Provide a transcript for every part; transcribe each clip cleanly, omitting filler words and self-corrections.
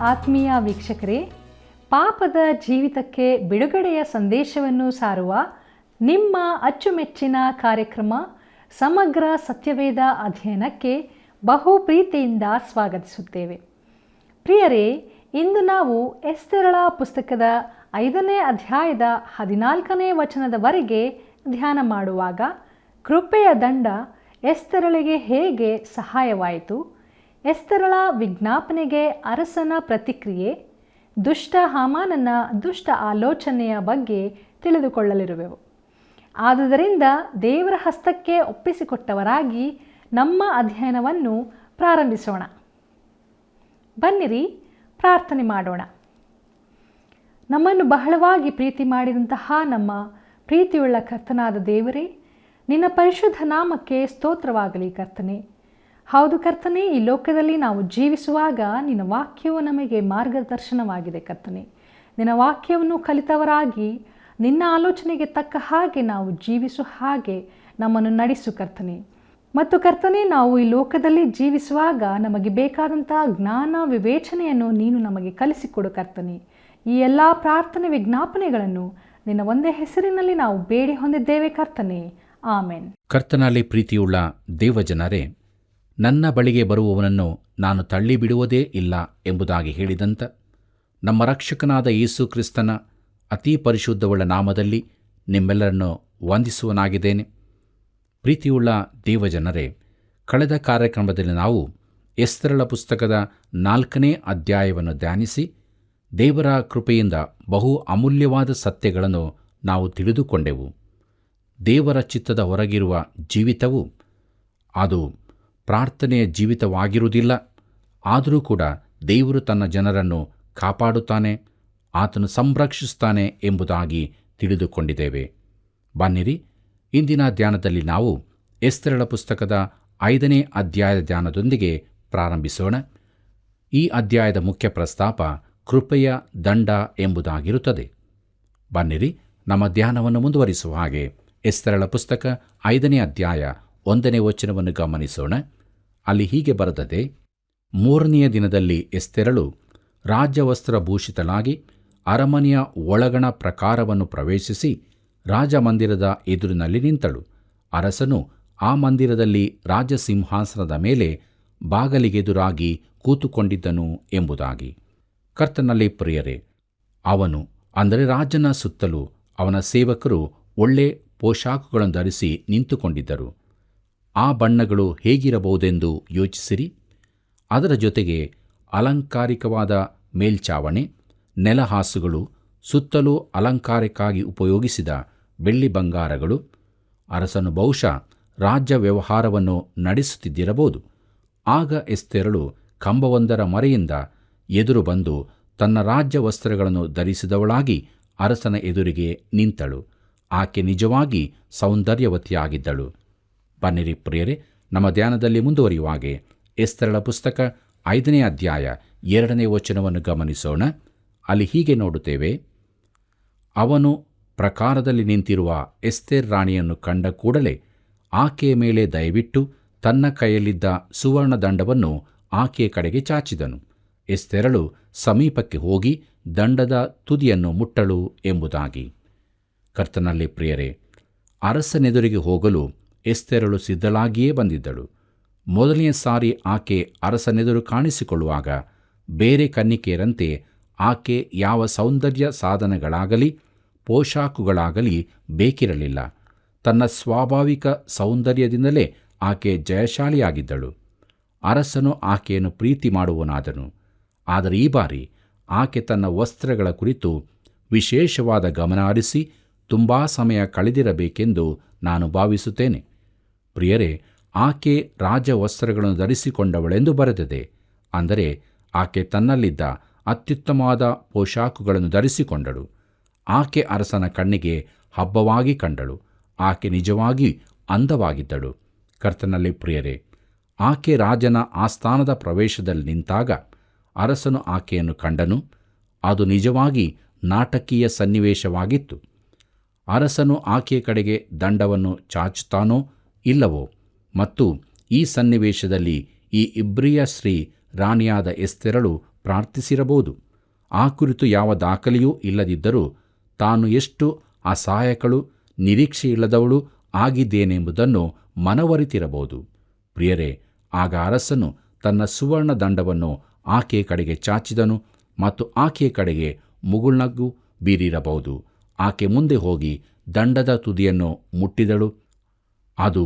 ಆತ್ಮೀಯ ವೀಕ್ಷಕರೇ, ಪಾಪದ ಜೀವಿತಕ್ಕೆ ಬಿಡುಗಡೆಯ ಸಂದೇಶವನ್ನು ಸಾರುವ ನಿಮ್ಮ ಅಚ್ಚುಮೆಚ್ಚಿನ ಕಾರ್ಯಕ್ರಮ ಸಮಗ್ರ ಸತ್ಯವೇದ ಅಧ್ಯಯನಕ್ಕೆ ಬಹು ಪ್ರೀತಿಯಿಂದ ಸ್ವಾಗತಿಸುತ್ತೇವೆ. ಪ್ರಿಯರೇ, ಇಂದು ನಾವು ಎಸ್ತೇರಳ ಪುಸ್ತಕದ 5ನೇ ಅಧ್ಯಾಯದ 14ನೇ ವಚನದವರೆಗೆ ಧ್ಯಾನ ಮಾಡುವಾಗ, ಕೃಪೆಯ ದಂಡ ಎಸ್ತೇರಳಿಗೆ ಹೇಗೆ ಸಹಾಯವಾಯಿತು, ಎಸ್ತೇರಳ ವಿಜ್ಞಾಪನೆಗೆ ಅರಸನ ಪ್ರತಿಕ್ರಿಯೆ, ದುಷ್ಟ ಹಾಮಾನನ ದುಷ್ಟ ಆಲೋಚನೆಯ ಬಗ್ಗೆ ತಿಳಿದುಕೊಳ್ಳಲಿರುವೆವು. ಆದುದರಿಂದ ದೇವರ ಹಸ್ತಕ್ಕೆ ಒಪ್ಪಿಸಿಕೊಟ್ಟವರಾಗಿ ನಮ್ಮ ಅಧ್ಯಯನವನ್ನು ಪ್ರಾರಂಭಿಸೋಣ. ಬನ್ನಿರಿ, ಪ್ರಾರ್ಥನೆ ಮಾಡೋಣ. ನಮ್ಮನ್ನು ಬಹಳವಾಗಿ ಪ್ರೀತಿ ಮಾಡಿದಂತಹ ನಮ್ಮ ಪ್ರೀತಿಯುಳ್ಳ ಕರ್ತನಾದ ದೇವರೇ, ನಿನ್ನ ಪರಿಶುದ್ಧ ನಾಮಕ್ಕೆ ಸ್ತೋತ್ರವಾಗಲಿ ಕರ್ತನೆ. ಹೌದು ಕರ್ತನೆ, ಈ ಲೋಕದಲ್ಲಿ ನಾವು ಜೀವಿಸುವಾಗ ನಿನ್ನ ವಾಕ್ಯವು ನಮಗೆ ಮಾರ್ಗದರ್ಶನವಾಗಿದೆ ಕರ್ತನೆ. ನಿನ್ನ ವಾಕ್ಯವನ್ನು ಕಲಿತವರಾಗಿ ನಿನ್ನ ಆಲೋಚನೆಗೆ ತಕ್ಕ ಹಾಗೆ ನಾವು ಜೀವಿಸುವ ಹಾಗೆ ನಮ್ಮನ್ನು ನಡೆಸು ಕರ್ತನೆ. ಮತ್ತು ಕರ್ತನೆ, ನಾವು ಈ ಲೋಕದಲ್ಲಿ ಜೀವಿಸುವಾಗ ನಮಗೆ ಬೇಕಾದಂಥ ಜ್ಞಾನ ವಿವೇಚನೆಯನ್ನು ನೀನು ನಮಗೆ ಕಲಿಸಿಕೊಡು ಕರ್ತನೆ. ಈ ಎಲ್ಲ ಪ್ರಾರ್ಥನೆ ವಿಜ್ಞಾಪನೆಗಳನ್ನು ನಿನ್ನ ಒಂದೇ ಹೆಸರಿನಲ್ಲಿ ನಾವು ಬೇಡಿ ಹೊಂದಿದ್ದೇವೆ ಕರ್ತನೆ, ಆಮೆನ್. ಕರ್ತನಲ್ಲಿ ಪ್ರೀತಿಯುಳ್ಳ ದೇವಜನರೇ, ನನ್ನ ಬಳಿಗೆ ಬರುವವನನ್ನು ನಾನು ತಳ್ಳಿಬಿಡುವುದೇ ಇಲ್ಲ ಎಂಬುದಾಗಿ ಹೇಳಿದಂಥ ನಮ್ಮ ರಕ್ಷಕನಾದ ಯೇಸು ಕ್ರಿಸ್ತನ ಅತಿ ಪರಿಶುದ್ಧವುಳ್ಳ ನಾಮದಲ್ಲಿ ನಿಮ್ಮೆಲ್ಲರನ್ನು ವಂದಿಸುವನಾಗಿದ್ದೇನೆ. ಪ್ರೀತಿಯುಳ್ಳ ದೇವಜನರೇ, ಕಳೆದ ಕಾರ್ಯಕ್ರಮದಲ್ಲಿ ನಾವು ಎಸ್ತೇರಳ ಪುಸ್ತಕದ 4ನೇ ಅಧ್ಯಾಯವನ್ನು ಧ್ಯಾನಿಸಿ ದೇವರ ಕೃಪೆಯಿಂದ ಬಹು ಅಮೂಲ್ಯವಾದ ಸತ್ಯಗಳನ್ನು ನಾವು ತಿಳಿದುಕೊಂಡೆವು. ದೇವರ ಚಿತ್ತದ ಹೊರಗಿರುವ ಜೀವಿತವು ಅದು ಪ್ರಾರ್ಥನೆಯ ಜೀವಿತವಾಗಿರುವುದಿಲ್ಲ. ಆದರೂ ಕೂಡ ದೇವರು ತನ್ನ ಜನರನ್ನು ಕಾಪಾಡುತ್ತಾನೆ, ಆತನು ಸಂರಕ್ಷಿಸುತ್ತಾನೆ ಎಂಬುದಾಗಿ ತಿಳಿದುಕೊಂಡಿದ್ದೇವೆ. ಬನ್ನಿರಿ, ಇಂದಿನ ಧ್ಯಾನದಲ್ಲಿ ನಾವು ಎಸ್ತೇರಳ ಪುಸ್ತಕದ 5ನೇ ಅಧ್ಯಾಯದ ಧ್ಯಾನದೊಂದಿಗೆ ಪ್ರಾರಂಭಿಸೋಣ. ಈ ಅಧ್ಯಾಯದ ಮುಖ್ಯ ಪ್ರಸ್ತಾಪ ಕೃಪೆಯ ದಂಡ ಎಂಬುದಾಗಿರುತ್ತದೆ. ಬನ್ನಿರಿ, ನಮ್ಮ ಧ್ಯಾನವನ್ನು ಮುಂದುವರಿಸುವ ಹಾಗೆ ಎಸ್ತೇರಳ ಪುಸ್ತಕ 5ನೇ ಅಧ್ಯಾಯ 1ನೇ ವಚನವನ್ನು ಗಮನಿಸೋಣ. ಅಲ್ಲಿ ಹೀಗೆ ಬರೆದದೆ: 3ನೆಯ ದಿನದಲ್ಲಿ ಎಸ್ತೇರಳು ರಾಜವಸ್ತ್ರಭೂಷಿತಳಾಗಿ ಅರಮನೆಯ ಒಳಗಣ ಪ್ರಾಕಾರವನ್ನು ಪ್ರವೇಶಿಸಿ ರಾಜಮಂದಿರದ ಎದುರಿನಲ್ಲಿ ನಿಂತಳು. ಅರಸನು ಆ ಮಂದಿರದಲ್ಲಿ ರಾಜಸಿಂಹಾಸನದ ಮೇಲೆ ಬಾಗಲಿಗೆದುರಾಗಿ ಕೂತುಕೊಂಡಿದ್ದನು ಎಂಬುದಾಗಿ. ಕರ್ತನಲ್ಲಿ ಪ್ರಿಯರೇ, ಅವನು ಅಂದರೆ ರಾಜನ ಸುತ್ತಲೂ ಅವನ ಸೇವಕರು ಒಳ್ಳೆ ಪೋಷಾಕುಗಳನ್ನು ಧರಿಸಿ ನಿಂತುಕೊಂಡಿದ್ದರು. ಆ ಬಣ್ಣಗಳು ಹೇಗಿರಬಹುದೆಂದು ಯೋಚಿಸಿರಿ. ಅದರ ಜೊತೆಗೆ ಅಲಂಕಾರಿಕವಾದ ಮೇಲ್ಛಾವಣೆ, ನೆಲಹಾಸುಗಳು, ಸುತ್ತಲೂ ಅಲಂಕಾರಕ್ಕಾಗಿ ಉಪಯೋಗಿಸಿದ ಬೆಳ್ಳಿ ಬಂಗಾರಗಳು. ಅರಸನು ಬಹುಶಃ ರಾಜ್ಯ ವ್ಯವಹಾರವನ್ನು ನಡೆಸುತ್ತಿದ್ದಿರಬಹುದು. ಆಗ ಎಸ್ತೇರಳು ಕಂಬವೊಂದರ ಮರೆಯಿಂದ ಎದುರು ಬಂದು ತನ್ನ ರಾಜ್ಯ ವಸ್ತ್ರಗಳನ್ನು ಧರಿಸಿದವಳಾಗಿ ಅರಸನ ಎದುರಿಗೆ ನಿಂತಳು. ಆಕೆ ನಿಜವಾಗಿ ಸೌಂದರ್ಯವತಿಯಾಗಿದ್ದಳು. ಬನ್ನಿರಿ ಪ್ರಿಯರೇ, ನಮ್ಮ ಧ್ಯಾನದಲ್ಲಿ ಮುಂದುವರಿಯುವಾಗೆ ಎಸ್ತೇರಳ ಪುಸ್ತಕ 5ನೇ ಅಧ್ಯಾಯ 2ನೇ ವಚನವನ್ನು ಗಮನಿಸೋಣ. ಅಲ್ಲಿ ಹೀಗೆ ನೋಡುತ್ತೇವೆ: ಅವನು ಪ್ರಾಕಾರದಲ್ಲಿ ನಿಂತಿರುವ ಎಸ್ತೇರ್ ರಾಣಿಯನ್ನು ಕಂಡ ಕೂಡಲೇ ಆಕೆಯ ಮೇಲೆ ದಯವಿಟ್ಟು ತನ್ನ ಕೈಯಲ್ಲಿದ್ದ ಸುವರ್ಣ ದಂಡವನ್ನು ಆಕೆಯ ಕಡೆಗೆ ಚಾಚಿದನು. ಎಸ್ತೇರಳು ಸಮೀಪಕ್ಕೆ ಹೋಗಿ ದಂಡದ ತುದಿಯನ್ನು ಮುಟ್ಟಳು ಎಂಬುದಾಗಿ. ಕರ್ತನಲ್ಲಿ ಪ್ರಿಯರೇ, ಅರಸನೆದುರಿಗೆ ಹೋಗಲು ಎಸ್ತೇರಳು ಸಿದ್ಧಳಾಗಿಯೇ ಬಂದಿದ್ದಳು. ಮೊದಲನೆಯ ಸಾರಿ ಆಕೆ ಅರಸನೆದುರು ಕಾಣಿಸಿಕೊಳ್ಳುವಾಗ ಬೇರೆ ಕನ್ನಿಕೆಯರಂತೆ ಆಕೆ ಯಾವ ಸೌಂದರ್ಯ ಸಾಧನಗಳಾಗಲಿ ಪೋಷಾಕುಗಳಾಗಲಿ ಬೇಕಿರಲಿಲ್ಲ. ತನ್ನ ಸ್ವಾಭಾವಿಕ ಸೌಂದರ್ಯದಿಂದಲೇ ಆಕೆ ಜಯಶಾಲಿಯಾಗಿದ್ದಳು. ಅರಸನು ಆಕೆಯನ್ನು ಪ್ರೀತಿ ಮಾಡುವನಾದನು. ಆದರೆ ಈ ಬಾರಿ ಆಕೆ ತನ್ನ ವಸ್ತ್ರಗಳ ಕುರಿತು ವಿಶೇಷವಾದ ಗಮನ ಹರಿಸಿ ತುಂಬ ಸಮಯ ಕಳೆದಿರಬೇಕೆಂದು ನಾನು ಭಾವಿಸುತ್ತೇನೆ. ಪ್ರಿಯರೇ, ಆಕೆ ರಾಜವಸ್ತ್ರಗಳನ್ನು ಧರಿಸಿಕೊಂಡವಳೆಂದು ಬರೆದಿದೆ. ಅಂದರೆ ಆಕೆ ತನ್ನಲ್ಲಿದ್ದ ಅತ್ಯುತ್ತಮವಾದ ಪೋಷಾಕುಗಳನ್ನು ಧರಿಸಿಕೊಂಡಳು. ಆಕೆ ಅರಸನ ಕಣ್ಣಿಗೆ ಹಬ್ಬವಾಗಿ ಕಂಡಳು. ಆಕೆ ನಿಜವಾಗಿ ಅಂದವಾಗಿದ್ದಳು. ಕರ್ತನಲ್ಲಿ ಪ್ರಿಯರೇ, ಆಕೆ ರಾಜನ ಆಸ್ಥಾನದ ಪ್ರವೇಶದಲ್ಲಿ ನಿಂತಾಗ ಅರಸನು ಆಕೆಯನ್ನು ಕಂಡನು. ಅದು ನಿಜವಾಗಿ ನಾಟಕೀಯ ಸನ್ನಿವೇಶವಾಗಿತ್ತು. ಅರಸನು ಆಕೆಯ ಕಡೆಗೆ ದಂಡವನ್ನು ಚಾಚುತ್ತಾನೋ ಇಲ್ಲವೋ, ಮತ್ತು ಈ ಸನ್ನಿವೇಶದಲ್ಲಿ ಈ ಇಬ್ರಿಯ ಸ್ತ್ರೀ ರಾಣಿಯಾದ ಎಸ್ತೇರಳು ಪ್ರಾರ್ಥಿಸಿರಬಹುದು. ಆ ಕುರಿತು ಯಾವ ದಾಖಲೆಯೂ ಇಲ್ಲದಿದ್ದರೂ ತಾನು ಎಷ್ಟು ಅಸಹಾಯಕಳು, ನಿರೀಕ್ಷೆಯಿಲ್ಲದವಳು ಆಗಿದ್ದೇನೆಂಬುದನ್ನು ಮನವರಿತಿರಬಹುದು. ಪ್ರಿಯರೇ, ಆಗ ಅರಸನು ತನ್ನ ಸುವರ್ಣ ದಂಡವನ್ನು ಆಕೆಯ ಕಡೆಗೆ ಚಾಚಿದನು ಮತ್ತು ಆಕೆಯ ಕಡೆಗೆ ಮುಗುಳ್ನಗು ಬೀರಿರಬಹುದು. ಆಕೆ ಮುಂದೆ ಹೋಗಿ ದಂಡದ ತುದಿಯನ್ನು ಮುಟ್ಟಿದಳು. ಅದು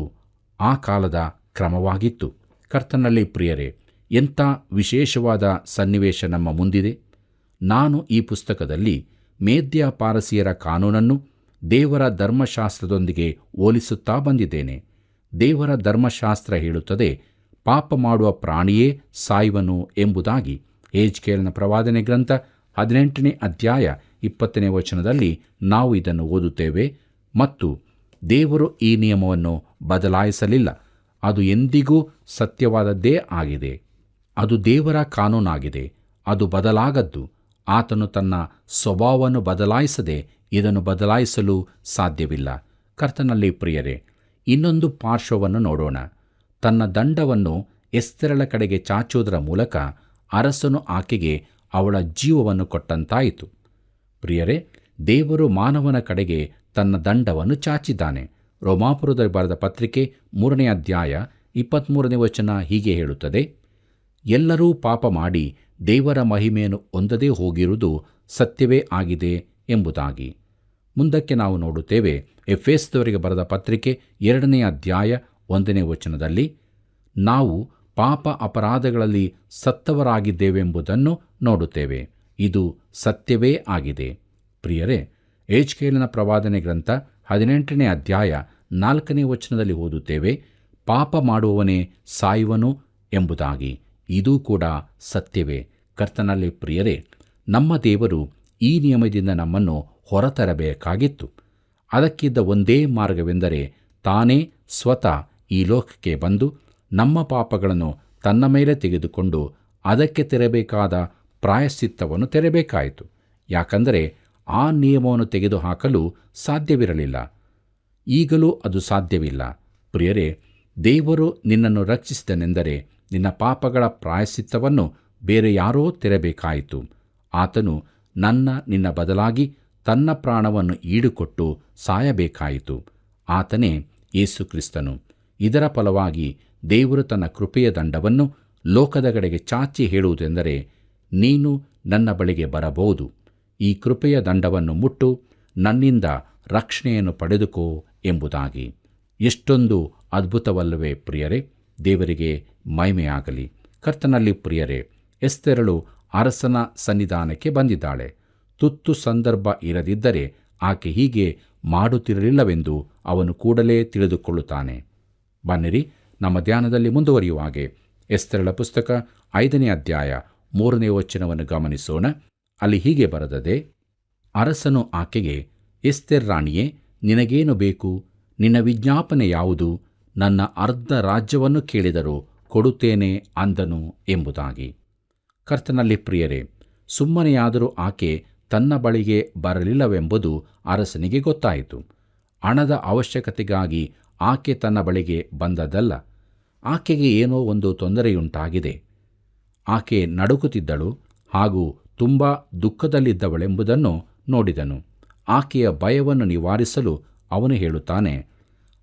ಆ ಕಾಲದ ಕ್ರಮವಾಗಿತ್ತು. ಕರ್ತನಲ್ಲಿ ಪ್ರಿಯರೇ, ಎಂಥ ವಿಶೇಷವಾದ ಸನ್ನಿವೇಶ ನಮ್ಮ ಮುಂದಿದೆ. ನಾನು ಈ ಪುಸ್ತಕದಲ್ಲಿ ಮೇದ್ಯ ಪಾರಸಿಯರ ಕಾನೂನನ್ನು ದೇವರ ಧರ್ಮಶಾಸ್ತ್ರದೊಂದಿಗೆ ಹೋಲಿಸುತ್ತಾ ಬಂದಿದ್ದೇನೆ. ದೇವರ ಧರ್ಮಶಾಸ್ತ್ರ ಹೇಳುತ್ತದೆ, ಪಾಪ ಮಾಡುವ ಪ್ರಾಣಿಯೇ ಸಾಯುವನು ಎಂಬುದಾಗಿ. ಯೆಜ್ಕೇಲನ ಪ್ರವಾದನೆ ಗ್ರಂಥ 18ನೇ ಅಧ್ಯಾಯ 20ನೇ ವಚನದಲ್ಲಿ ನಾವು ಇದನ್ನು ಓದುತ್ತೇವೆ. ಮತ್ತು ದೇವರು ಈ ನಿಯಮವನ್ನು ಬದಲಾಯಿಸಲಿಲ್ಲ. ಅದು ಎಂದಿಗೂ ಸತ್ಯವಾದದ್ದೇ ಆಗಿದೆ. ಅದು ದೇವರ ಕಾನೂನಾಗಿದೆ. ಅದು ಬದಲಾಗದ್ದು. ಆತನು ತನ್ನ ಸ್ವಭಾವವನ್ನು ಬದಲಾಯಿಸದೆ ಇದನ್ನು ಬದಲಾಯಿಸಲು ಸಾಧ್ಯವಿಲ್ಲ. ಕರ್ತನಲ್ಲಿ ಪ್ರಿಯರೇ, ಇನ್ನೊಂದು ಪಾರ್ಶ್ವವನ್ನು ನೋಡೋಣ. ತನ್ನ ದಂಡವನ್ನು ಎಸ್ತೇರಳ ಕಡೆಗೆ ಚಾಚುವುದರ ಮೂಲಕ ಅರಸನು ಆಕೆಗೆ ಅವಳ ಜೀವವನ್ನು ಕೊಟ್ಟಂತಾಯಿತು. ಪ್ರಿಯರೇ, ದೇವರು ಮಾನವನ ಕಡೆಗೆ ತನ್ನ ದಂಡವನ್ನು ಚಾಚಿದ್ದಾನೆ. ರೋಮಾಪುರದಲ್ಲಿ ಬರೆದ ಪತ್ರಿಕೆ 3ನೇ ಅಧ್ಯಾಯ 23ನೇ ವಚನ ಹೀಗೆ ಹೇಳುತ್ತದೆ, ಎಲ್ಲರೂ ಪಾಪ ಮಾಡಿ ದೇವರ ಮಹಿಮೆಯನ್ನು ಹೊಂದದೇ ಹೋಗಿರುವುದು ಸತ್ಯವೇ ಆಗಿದೆ ಎಂಬುದಾಗಿ. ಮುಂದಕ್ಕೆ ನಾವು ನೋಡುತ್ತೇವೆ, ಎಫೆಸದವರಿಗೆ ಬರೆದ ಪತ್ರಿಕೆ 2ನೇ ಅಧ್ಯಾಯ 1ನೇ ವಚನದಲ್ಲಿ, ನಾವು ಪಾಪ ಅಪರಾಧಗಳಲ್ಲಿ ಸತ್ತವರಾಗಿದ್ದೇವೆಂಬುದನ್ನು ನೋಡುತ್ತೇವೆ. ಇದು ಸತ್ಯವೇ ಆಗಿದೆ. ಪ್ರಿಯರೇ, ಯೆಜ್ಕೇಲನ ಪ್ರವಾದನೆ ಗ್ರಂಥ 18ನೇ ಅಧ್ಯಾಯ 4ನೇ ವಚನದಲ್ಲಿ ಓದುತ್ತೇವೆ, ಪಾಪ ಮಾಡುವವನೇ ಸಾಯುವನು ಎಂಬುದಾಗಿ. ಇದೂ ಕೂಡ ಸತ್ಯವೇ. ಕರ್ತನಲ್ಲಿ ಪ್ರಿಯರೇ, ನಮ್ಮ ದೇವರು ಈ ನಿಯಮದಿಂದ ನಮ್ಮನ್ನು ಹೊರತರಬೇಕಾಗಿತ್ತು. ಅದಕ್ಕಿದ್ದ ಒಂದೇ ಮಾರ್ಗವೆಂದರೆ ತಾನೇ ಸ್ವತಃ ಈ ಲೋಕಕ್ಕೆ ಬಂದು ನಮ್ಮ ಪಾಪಗಳನ್ನು ತನ್ನ ಮೇಲೆ ತೆಗೆದುಕೊಂಡು ಅದಕ್ಕೆ ತೆರಬೇಕಾದ ಪ್ರಾಯಶ್ಚಿತ್ತವನ್ನು ತೆರಬೇಕಾಯಿತು. ಯಾಕಂದರೆ ಆ ನಿಯಮವನ್ನು ತೆಗೆದುಹಾಕಲು ಸಾಧ್ಯವಿರಲಿಲ್ಲ. ಈಗಲೂ ಅದು ಸಾಧ್ಯವಿಲ್ಲ. ಪ್ರಿಯರೇ, ದೇವರು ನಿನ್ನನ್ನು ರಕ್ಷಿಸಿದನೆಂದರೆ ನಿನ್ನ ಪಾಪಗಳ ಪ್ರಾಯಶ್ಚಿತ್ತವನ್ನು ಬೇರೆ ಯಾರೋ ತೆರಬೇಕಾಯಿತು. ಆತನು ನಿನ್ನ ಬದಲಾಗಿ ತನ್ನ ಪ್ರಾಣವನ್ನು ಈಡುಕೊಟ್ಟು ಸಾಯಬೇಕಾಯಿತು. ಆತನೇ ಯೇಸು ಕ್ರಿಸ್ತನು. ಇದರ ಫಲವಾಗಿ ದೇವರು ತನ್ನ ಕೃಪೆಯ ದಂಡವನ್ನು ಲೋಕದ ಕಡೆಗೆ ಚಾಚಿ ಹೇಳುವುದೆಂದರೆ, ನೀನು ನನ್ನ ಬಳಿಗೆ ಬರಬಹುದು, ಈ ಕೃಪೆಯ ದಂಡವನ್ನು ಮುಟ್ಟು ನನ್ನಿಂದ ರಕ್ಷಣೆಯನ್ನು ಪಡೆದುಕೋ ಎಂಬುದಾಗಿ. ಎಷ್ಟೊಂದು ಅದ್ಭುತವಲ್ಲವೇ ಪ್ರಿಯರೇ? ದೇವರಿಗೆ ಮಹಿಮೆಯಾಗಲಿ. ಕರ್ತನಲ್ಲಿ ಪ್ರಿಯರೇ, ಎಸ್ತೇರಳು ಅರಸನ ಸನ್ನಿಧಾನಕ್ಕೆ ಬಂದಿದ್ದಾಳೆ. ತುರ್ತು ಸಂದರ್ಭ ಇರದಿದ್ದರೆ ಆಕೆ ಹೀಗೆ ಮಾಡುತ್ತಿರಲಿಲ್ಲವೆಂದು ಅವನು ಕೂಡಲೇ ತಿಳಿದುಕೊಳ್ಳುತ್ತಾನೆ. ಬನ್ನಿರಿ, ನಮ್ಮ ಧ್ಯಾನದಲ್ಲಿ ಮುಂದುವರಿಯುವಾಗೆ ಎಸ್ತೇರಳ ಪುಸ್ತಕ 5ನೇ ಅಧ್ಯಾಯ 3ನೇ ವಚನವನ್ನು ಗಮನಿಸೋಣ. ಅಲ್ಲಿ ಹೀಗೆ ಬರೆದದೆ, ಅರಸನು ಆಕೆಗೆ, ಎಸ್ತೇರ್ ರಾಣಿಯೇ, ನಿನಗೇನು ಬೇಕು? ನಿನ್ನ ವಿಜ್ಞಾಪನೆ ಯಾವುದು? ನನ್ನ ಅರ್ಧ ರಾಜ್ಯವನ್ನು ಕೇಳಿದರೂ ಕೊಡುತ್ತೇನೆ ಅಂದನು ಎಂಬುದಾಗಿ. ಕರ್ತನಲ್ಲಿ ಪ್ರಿಯರೇ, ಸುಮ್ಮನೆಯಾದರೂ ಆಕೆ ತನ್ನ ಬಳಿಗೆ ಬರಲಿಲ್ಲವೆಂಬುದು ಅರಸನಿಗೆ ಗೊತ್ತಾಯಿತು. ಹಣದ ಅವಶ್ಯಕತೆಗಾಗಿ ಆಕೆ ತನ್ನ ಬಳಿಗೆ ಬಂದದ್ದಲ್ಲ. ಆಕೆಗೆ ಏನೋ ಒಂದು ತೊಂದರೆಯುಂಟಾಗಿದೆ. ಆಕೆ ನಡುಗುತ್ತಿದ್ದಳು ಹಾಗೂ ತುಂಬ ದುಃಖದಲ್ಲಿದ್ದವಳೆಂಬುದನ್ನು ನೋಡಿದನು. ಆಕೆಯ ಭಯವನ್ನು ನಿವಾರಿಸಲು ಅವನು ಹೇಳುತ್ತಾನೆ,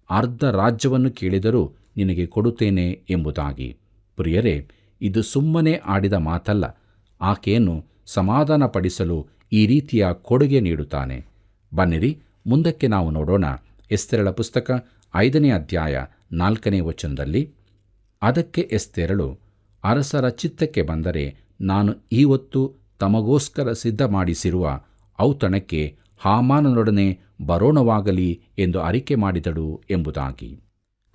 ಅರ್ಧ ರಾಜ್ಯವನ್ನು ಕೇಳಿದರೂ ನಿನಗೆ ಕೊಡುತ್ತೇನೆ ಎಂಬುದಾಗಿ. ಪ್ರಿಯರೇ, ಇದು ಸುಮ್ಮನೆ ಆಡಿದ ಮಾತಲ್ಲ. ಆಕೆಯನ್ನು ಸಮಾಧಾನಪಡಿಸಲು ಈ ರೀತಿಯ ಕೊಡುಗೆ ನೀಡುತ್ತಾನೆ. ಬನ್ನಿರಿ, ಮುಂದಕ್ಕೆ ನಾವು ನೋಡೋಣ. ಎಸ್ತೇರಳ ಪುಸ್ತಕ 5ನೇ ಅಧ್ಯಾಯ 4ನೇ ವಚನದಲ್ಲಿ, ಅದಕ್ಕೆ ಎಸ್ತೇರಳು, ಅರಸರ ಚಿತ್ತಕ್ಕೆ ಬಂದರೆ ನಾನು ಇವತ್ತು ತಮಗೋಸ್ಕರ ಸಿದ್ಧ ಮಾಡಿಸಿರುವ ಔತಣಕ್ಕೆ ಹಾಮಾನನೊಡನೆ ಬರೋಣವಾಗಲಿ ಎಂದು ಅರಿಕೆ ಮಾಡಿದಳು ಎಂಬುದಾಗಿ.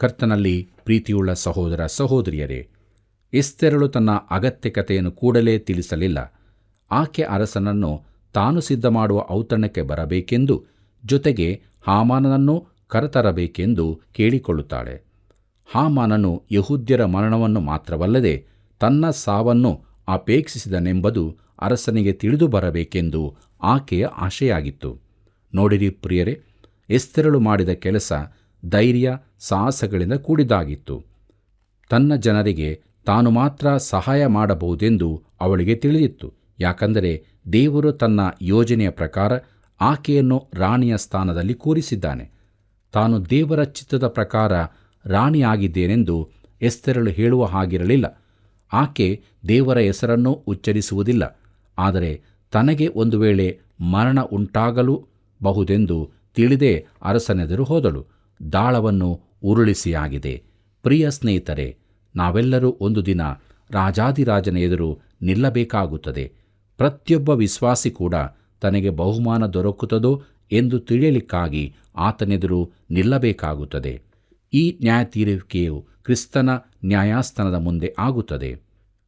ಕರ್ತನಲ್ಲಿ ಪ್ರೀತಿಯುಳ್ಳ ಸಹೋದರ ಸಹೋದರಿಯರೇ, ಎಸ್ತೇರಳು ತನ್ನ ಅಗತ್ಯಕತೆಯನ್ನು ಕೂಡಲೇ ತಿಳಿಸಲಿಲ್ಲ. ಆಕೆ ಅರಸನನ್ನು ತಾನು ಸಿದ್ಧ ಮಾಡುವ ಔತಣಕ್ಕೆ ಬರಬೇಕೆಂದು, ಜೊತೆಗೆ ಹಾಮಾನನನ್ನು ಕರೆತರಬೇಕೆಂದು ಕೇಳಿಕೊಳ್ಳುತ್ತಾಳೆ. ಹಾಮಾನನು ಯೆಹೂದ್ಯರ ಮರಣವನ್ನು ಮಾತ್ರವಲ್ಲದೆ ತನ್ನ ಸಾವನ್ನು ಅಪೇಕ್ಷಿಸಿದನೆಂಬುದು ಅರಸನಿಗೆ ತಿಳಿದು ಬರಬೇಕೆಂದು ಆಕೆಯ ಆಶೆಯಾಗಿತ್ತು. ನೋಡಿರಿ ಪ್ರಿಯರೇ, ಎಸ್ತೇರಳು ಮಾಡಿದ ಕೆಲಸ ಧೈರ್ಯ ಸಾಹಸಗಳಿಂದ ಕೂಡಿದಾಗಿತ್ತು. ತನ್ನ ಜನರಿಗೆ ತಾನು ಮಾತ್ರ ಸಹಾಯ ಮಾಡಬಹುದೆಂದು ಅವಳಿಗೆ ತಿಳಿದಿತ್ತು. ಯಾಕಂದರೆ ದೇವರು ತನ್ನ ಯೋಜನೆಯ ಪ್ರಕಾರ ಆಕೆಯನ್ನು ರಾಣಿಯ ಸ್ಥಾನದಲ್ಲಿ ಕೂರಿಸಿದ್ದಾನೆ. ತಾನು ದೇವರ ಚಿತ್ತದ ಪ್ರಕಾರ ರಾಣಿಯಾಗಿದ್ದೇನೆಂದು ಎಸ್ತೇರಳು ಹೇಳುವ ಹಾಗಿರಲಿಲ್ಲ. ಆಕೆ ದೇವರ ಹೆಸರನ್ನೂ ಉಚ್ಚರಿಸುವುದಿಲ್ಲ. ಆದರೆ ತನಗೆ ಒಂದು ವೇಳೆ ಮರಣ ಉಂಟಾಗಲು ಬಹುದೆಂದು ತಿಳಿದೇ ಅರಸನೆದುರು ಹೋದಳು. ದಾಳವನ್ನು ಉರುಳಿಸಿಯಾಗಿದೆ. ಪ್ರಿಯ ಸ್ನೇಹಿತರೆ, ನಾವೆಲ್ಲರೂ ಒಂದು ದಿನ ರಾಜಾದಿರಾಜನ ಎದುರು ನಿಲ್ಲಬೇಕಾಗುತ್ತದೆ. ಪ್ರತಿಯೊಬ್ಬ ವಿಶ್ವಾಸಿ ಕೂಡ ತನಗೆ ಬಹುಮಾನ ದೊರಕುತ್ತದೋ ಎಂದು ತಿಳಿಯಲಿಕ್ಕಾಗಿ ಆತನೆದುರು ನಿಲ್ಲಬೇಕಾಗುತ್ತದೆ. ಈ ನ್ಯಾಯತೀರಿಕೆಯು ಕ್ರಿಸ್ತನ ನ್ಯಾಯಾಸ್ಥಾನದ ಮುಂದೆ ಆಗುತ್ತದೆ.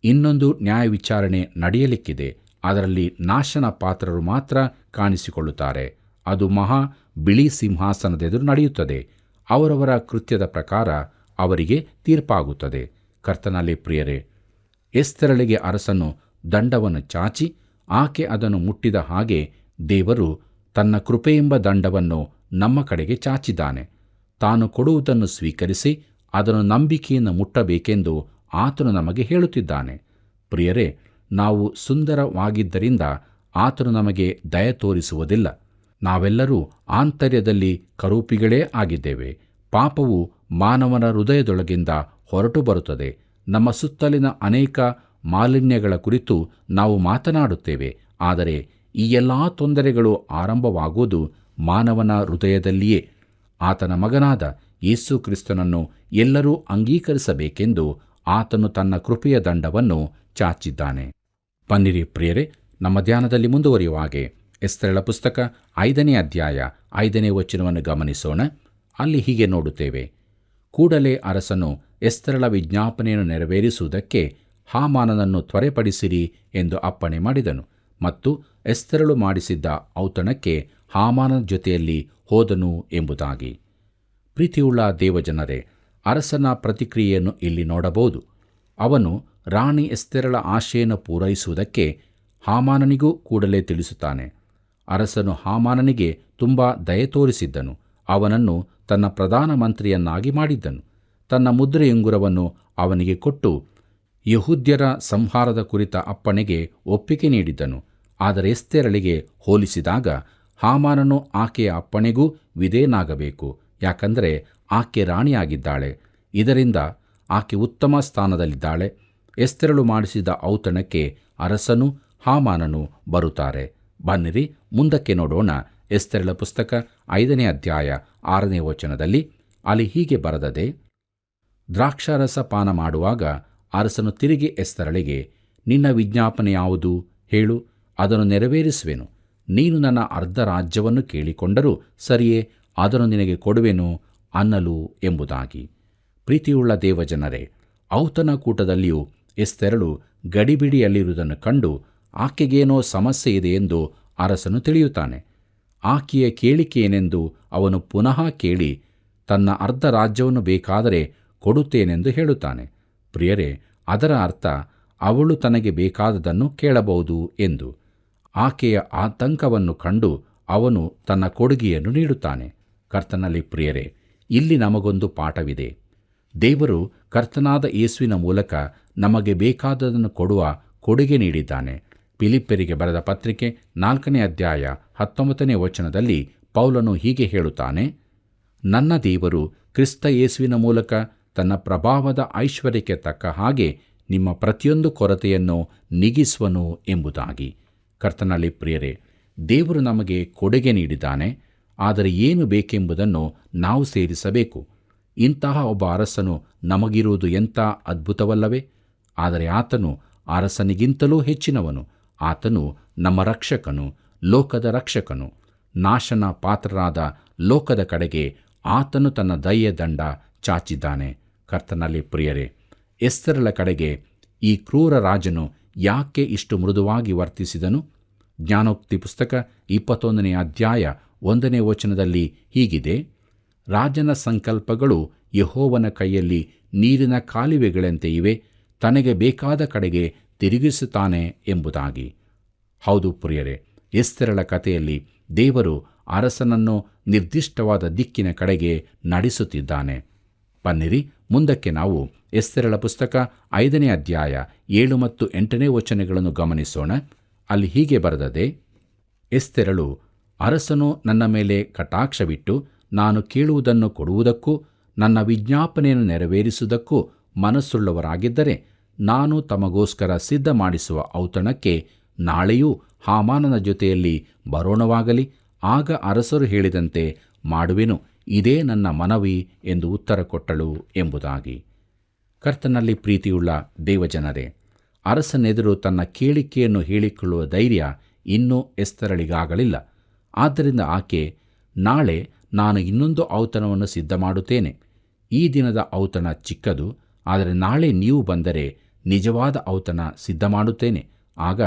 ಇನ್ನೊಂದು ನ್ಯಾಯ ವಿಚಾರಣೆ ನಡೆಯಲಿಕ್ಕಿದೆ. ಅದರಲ್ಲಿ ನಾಶನ ಪಾತ್ರರು ಮಾತ್ರ ಕಾಣಿಸಿಕೊಳ್ಳುತ್ತಾರೆ. ಅದು ಮಹಾ ಬಿಳಿ ಸಿಂಹಾಸನದೆದುರು ನಡೆಯುತ್ತದೆ. ಅವರವರ ಕೃತ್ಯದ ಪ್ರಕಾರ ಅವರಿಗೆ ತೀರ್ಪಾಗುತ್ತದೆ. ಕರ್ತನಲ್ಲಿ ಪ್ರಿಯರೇ, ಎಸ್ತೇರಳಿಗೆ ಅರಸನು ದಂಡವನ್ನು ಚಾಚಿ ಆಕೆ ಅದನ್ನು ಮುಟ್ಟಿದ ಹಾಗೆ ದೇವರು ತನ್ನ ಕೃಪೆಯೆಂಬ ದಂಡವನ್ನು ನಮ್ಮ ಕಡೆಗೆ ಚಾಚಿದ್ದಾನೆ. ತಾನು ಕೊಡುವುದನ್ನು ಸ್ವೀಕರಿಸಿ ಅದನ್ನು ನಂಬಿಕೆಯಿಂದ ಮುಟ್ಟಬೇಕೆಂದು ಆತನು ನಮಗೆ ಹೇಳುತ್ತಿದ್ದಾನೆ. ಪ್ರಿಯರೇ, ನಾವು ಸುಂದರವಾಗಿದ್ದರಿಂದ ಆತನು ನಮಗೆ ದಯ ತೋರಿಸುವುದಿಲ್ಲ. ನಾವೆಲ್ಲರೂ ಆಂತರ್ಯದಲ್ಲಿ ಕರೂಪಿಗಳೇ ಆಗಿದ್ದೇವೆ. ಪಾಪವು ಮಾನವನ ಹೃದಯದೊಳಗಿಂದ ಹೊರಟು ಬರುತ್ತದೆ. ನಮ್ಮ ಸುತ್ತಲಿನ ಅನೇಕ ಮಾಲಿನ್ಯಗಳ ಕುರಿತು ನಾವು ಮಾತನಾಡುತ್ತೇವೆ. ಆದರೆ ಈ ಎಲ್ಲ ತೊಂದರೆಗಳು ಆರಂಭವಾಗುವುದು ಮಾನವನ ಹೃದಯದಲ್ಲಿಯೇ. ಆತನ ಮಗನಾದ ಯೇಸು ಕ್ರಿಸ್ತನನ್ನು ಎಲ್ಲರೂ ಅಂಗೀಕರಿಸಬೇಕೆಂದು ಆತನು ತನ್ನ ಕೃಪೆಯ ದಂಡವನ್ನು ಚಾಚಿದ್ದಾನೆ. ಬನ್ನಿರಿ ಪ್ರಿಯರೇ, ನಮ್ಮ ಧ್ಯಾನದಲ್ಲಿ ಮುಂದುವರಿಯುವ ಹಾಗೆ ಎಸ್ತೇರಳ ಪುಸ್ತಕ 5ನೇ ಅಧ್ಯಾಯ 5ನೇ ವಚನವನ್ನು ಗಮನಿಸೋಣ. ಅಲ್ಲಿ ಹೀಗೆ ನೋಡುತ್ತೇವೆ: ಕೂಡಲೇ ಅರಸನು ಎಸ್ತೇರಳ ವಿಜ್ಞಾಪನೆಯನ್ನು ನೆರವೇರಿಸುವುದಕ್ಕೆ ಹಾಮಾನನನ್ನು ತ್ವರೆಪಡಿಸಿರಿ ಎಂದು ಅಪ್ಪಣೆ ಮಾಡಿದನು. ಮತ್ತು ಎಸ್ತೇರಳು ಮಾಡಿಸಿದ್ದ ಔತಣಕ್ಕೆ ಹಾಮಾನನ ಜೊತೆಯಲ್ಲಿ ಹೋದನು ಎಂಬುದಾಗಿ. ಪ್ರೀತಿಯುಳ್ಳ ದೇವಜನರೇ, ಅರಸನ ಪ್ರತಿಕ್ರಿಯೆಯನ್ನು ಇಲ್ಲಿ ನೋಡಬಹುದು. ಅವನು ರಾಣಿ ಎಸ್ತೇರಳ ಆಶೆಯನ್ನು ಪೂರೈಸುವುದಕ್ಕೆ ಹಾಮಾನನಿಗೂ ಕೂಡಲೇ ತಿಳಿಸುತ್ತಾನೆ. ಅರಸನು ಹಾಮಾನನಿಗೆ ತುಂಬ ದಯೆ ತೋರಿಸಿದ್ದನು. ಅವನನ್ನು ತನ್ನ ಪ್ರಧಾನಮಂತ್ರಿಯನ್ನಾಗಿ ಮಾಡಿದ್ದನು. ತನ್ನ ಮುದ್ರೆಯುಂಗುರವನ್ನು ಅವನಿಗೆ ಕೊಟ್ಟು ಯಹೂದ್ಯರ ಸಂಹಾರದ ಕುರಿತ ಅಪ್ಪಣೆಗೆ ಒಪ್ಪಿಗೆ ನೀಡಿದ್ದನು. ಆದರೆ ಎಸ್ತೇರಳಿಗೆ ಹೋಲಿಸಿದಾಗ ಹಾಮಾನನು ಆಕೆಯ ಅಪ್ಪಣೆಗೂ ವಿಧೇಯನಾಗಬೇಕು. ಯಾಕಂದರೆ ಆಕೆ ರಾಣಿಯಾಗಿದ್ದಾಳೆ. ಇದರಿಂದ ಆಕೆ ಉತ್ತಮ ಸ್ಥಾನದಲ್ಲಿದ್ದಾಳೆ. ಎಸ್ತೇರಳು ಮಾಡಿಸಿದ ಔತಣಕ್ಕೆ ಅರಸನು ಹಾಮಾನನು ಬರುತ್ತಾರೆ. ಬನ್ನಿರಿ ಮುಂದಕ್ಕೆ ನೋಡೋಣ. ಎಸ್ತೇರಳ ಪುಸ್ತಕ 5ನೇ ಅಧ್ಯಾಯ 6ನೇ ವಚನದಲ್ಲಿ ಅಲ್ಲಿ ಹೀಗೆ ಬರೆದದೆ: ದ್ರಾಕ್ಷಾರಸ ಪಾನ ಮಾಡುವಾಗ ಅರಸನು ತಿರುಗಿ ಎಸ್ತೇರಳಿಗೆ, ನಿನ್ನ ವಿಜ್ಞಾಪನೆ ಯಾವುದು? ಹೇಳು, ಅದನ್ನು ನೆರವೇರಿಸುವೆನು. ನೀನು ನನ್ನ ಅರ್ಧ ರಾಜ್ಯವನ್ನು ಕೇಳಿಕೊಂಡರೂ ಸರಿಯೇ, ಅದನ್ನು ನಿನಗೆ ಕೊಡುವೆನು ಅನ್ನಲು ಎಂಬುದಾಗಿ. ಪ್ರೀತಿಯುಳ್ಳ ದೇವಜನರೇ, ಔತಣ ಕೂಟದಲ್ಲಿಯೂ ಎಸ್ತೇರಳು ಗಡಿಬಿಡಿಯಲ್ಲಿರುವುದನ್ನು ಕಂಡು ಆಕೆಗೇನೋ ಸಮಸ್ಯೆ ಇದೆ ಎಂದು ಅರಸನು ತಿಳಿಯುತ್ತಾನೆ. ಆಕೆಯ ಕೇಳಿಕೆ ಏನೆಂದು ಅವನು ಪುನಃ ಕೇಳಿ ತನ್ನ ಅರ್ಧ ರಾಜ್ಯವನ್ನು ಬೇಕಾದರೆ ಕೊಡುತ್ತೇನೆಂದು ಹೇಳುತ್ತಾನೆ. ಪ್ರಿಯರೇ, ಅದರ ಅರ್ಥ ಅವಳು ತನಗೆ ಬೇಕಾದದನ್ನು ಕೇಳಬಹುದು ಎಂದು. ಆಕೆಯ ಆತಂಕವನ್ನು ಕಂಡು ಅವನು ತನ್ನ ಕೊಡುಗೆಯನ್ನು ನೀಡುತ್ತಾನೆ. ಕರ್ತನಲ್ಲಿ ಪ್ರಿಯರೇ, ಇಲ್ಲಿ ನಮಗೊಂದು ಪಾಠವಿದೆ. ದೇವರು ಕರ್ತನಾದ ಯೇಸುವಿನ ಮೂಲಕ ನಮಗೆ ಬೇಕಾದದನ್ನು ಕೊಡುವ ಕೊಡುಗೆ ನೀಡಿದ್ದಾನೆ. ಫಿಲಿಪ್ಪರಿಗೆ ಬರೆದ ಪತ್ರಿಕೆ 4ನೇ ಅಧ್ಯಾಯ 19ನೇ ವಚನದಲ್ಲಿ ಪೌಲನು ಹೀಗೆ ಹೇಳುತ್ತಾನೆ: ನನ್ನ ದೇವರು ಕ್ರಿಸ್ತ ಯೇಸುವಿನ ಮೂಲಕ ತನ್ನ ಪ್ರಭಾವದ ಐಶ್ವರ್ಯಕ್ಕೆ ತಕ್ಕ ಹಾಗೆ ನಿಮ್ಮ ಪ್ರತಿಯೊಂದು ಕೊರತೆಯನ್ನು ನೀಗಿಸುವನು ಎಂಬುದಾಗಿ. ಕರ್ತನಲ್ಲಿ ಪ್ರಿಯರೇ, ದೇವರು ನಮಗೆ ಕೊಡುಗೆ ನೀಡಿದ್ದಾನೆ. ಆದರೆ ಏನು ಬೇಕೆಂಬುದನ್ನು ನಾವು ಸೇರಿಸಬೇಕು. ಇಂತಹ ಒಬ್ಬ ಅರಸನು ನಮಗಿರುವುದು ಎಂಥ ಅದ್ಭುತವಲ್ಲವೇ? ಆದರೆ ಆತನು ಅರಸನಿಗಿಂತಲೂ ಹೆಚ್ಚಿನವನು. ಆತನು ನಮ್ಮ ರಕ್ಷಕನು, ಲೋಕದ ರಕ್ಷಕನು. ನಾಶನ ಪಾತ್ರರಾದ ಲೋಕದ ಕಡೆಗೆ ಆತನು ತನ್ನ ದಯೆಯ ದಂಡ ಚಾಚಿದ್ದಾನೆ. ಕರ್ತನಲ್ಲಿ ಪ್ರಿಯರೇ, ಎಸ್ತೇರಳ ಕಡೆಗೆ ಈ ಕ್ರೂರ ರಾಜನು ಯಾಕೆ ಇಷ್ಟು ಮೃದುವಾಗಿ ವರ್ತಿಸಿದನು? ಜ್ಞಾನೋಕ್ತಿ ಪುಸ್ತಕ 21ನೇ ಅಧ್ಯಾಯ 1ನೇ ವಚನದಲ್ಲಿ ಹೀಗಿದೆ: ರಾಜನ ಸಂಕಲ್ಪಗಳು ಯೆಹೋವನ ಕೈಯಲ್ಲಿ ನೀರಿನ ಕಾಲುವೆಗಳಂತೆ ಇವೆ, ತನಗೆ ಬೇಕಾದ ಕಡೆಗೆ ತಿರುಗಿಸುತ್ತಾನೆ ಎಂಬುದಾಗಿ. ಹೌದು ಪ್ರಿಯರೇ, ಎಸ್ತೇರಳ ಕಥೆಯಲ್ಲಿ ದೇವರು ಅರಸನನ್ನು ನಿರ್ದಿಷ್ಟವಾದ ದಿಕ್ಕಿನ ಕಡೆಗೆ ನಡೆಸುತ್ತಿದ್ದಾನೆ. ಬನ್ನಿರಿ ಮುಂದಕ್ಕೆ ನಾವು ಎಸ್ತೇರಳ ಪುಸ್ತಕ 5ನೇ ಅಧ್ಯಾಯ 7 ಮತ್ತು 8ನೇ ವಚನಗಳನ್ನು ಗಮನಿಸೋಣ. ಅಲ್ಲಿ ಹೀಗೆ ಬರೆದದೆ, ಎಸ್ತೇರಳು, ಅರಸನು ನನ್ನ ಮೇಲೆ ಕಟಾಕ್ಷವಿಟ್ಟು ನಾನು ಕೇಳುವುದನ್ನು ಕೊಡುವುದಕ್ಕೂ ನನ್ನ ವಿಜ್ಞಾಪನೆಯನ್ನು ನೆರವೇರಿಸುವುದಕ್ಕೂ ಮನಸ್ಸುಳ್ಳವರಾಗಿದ್ದರೆ ನಾನು ತಮಗೋಸ್ಕರ ಸಿದ್ಧ ಮಾಡಿಸುವ ಔತಣಕ್ಕೆ ನಾಳೆಯೂ ಹಾಮಾನನ ಜೊತೆಯಲ್ಲಿ ಬರೋಣವಾಗಲಿ. ಆಗ ಅರಸರು ಹೇಳಿದಂತೆ ಮಾಡುವೆನು, ಇದೇ ನನ್ನ ಮನವಿ ಎಂದು ಉತ್ತರ ಕೊಟ್ಟಳು ಎಂಬುದಾಗಿ. ಕರ್ತನಲ್ಲಿ ಪ್ರೀತಿಯುಳ್ಳ ದೇವಜನರೇ, ಅರಸನೆದುರು ತನ್ನ ಕೇಳಿಕೆಯನ್ನು ಹೇಳಿಕೊಳ್ಳುವ ಧೈರ್ಯ ಇನ್ನೂ ಎಸ್ತೇರಳಿಗಾಗಲಿಲ್ಲ. ಆದ್ದರಿಂದ ಆಕೆ, ನಾಳೆ ನಾನು ಇನ್ನೊಂದು ಔತಣವನ್ನು ಸಿದ್ಧ ಮಾಡುತ್ತೇನೆ. ಈ ದಿನದ ಔತಣ ಚಿಕ್ಕದು, ಆದರೆ ನಾಳೆ ನೀವು ಬಂದರೆ ನಿಜವಾದ ಔತಣ ಸಿದ್ಧ ಮಾಡುತ್ತೇನೆ. ಆಗ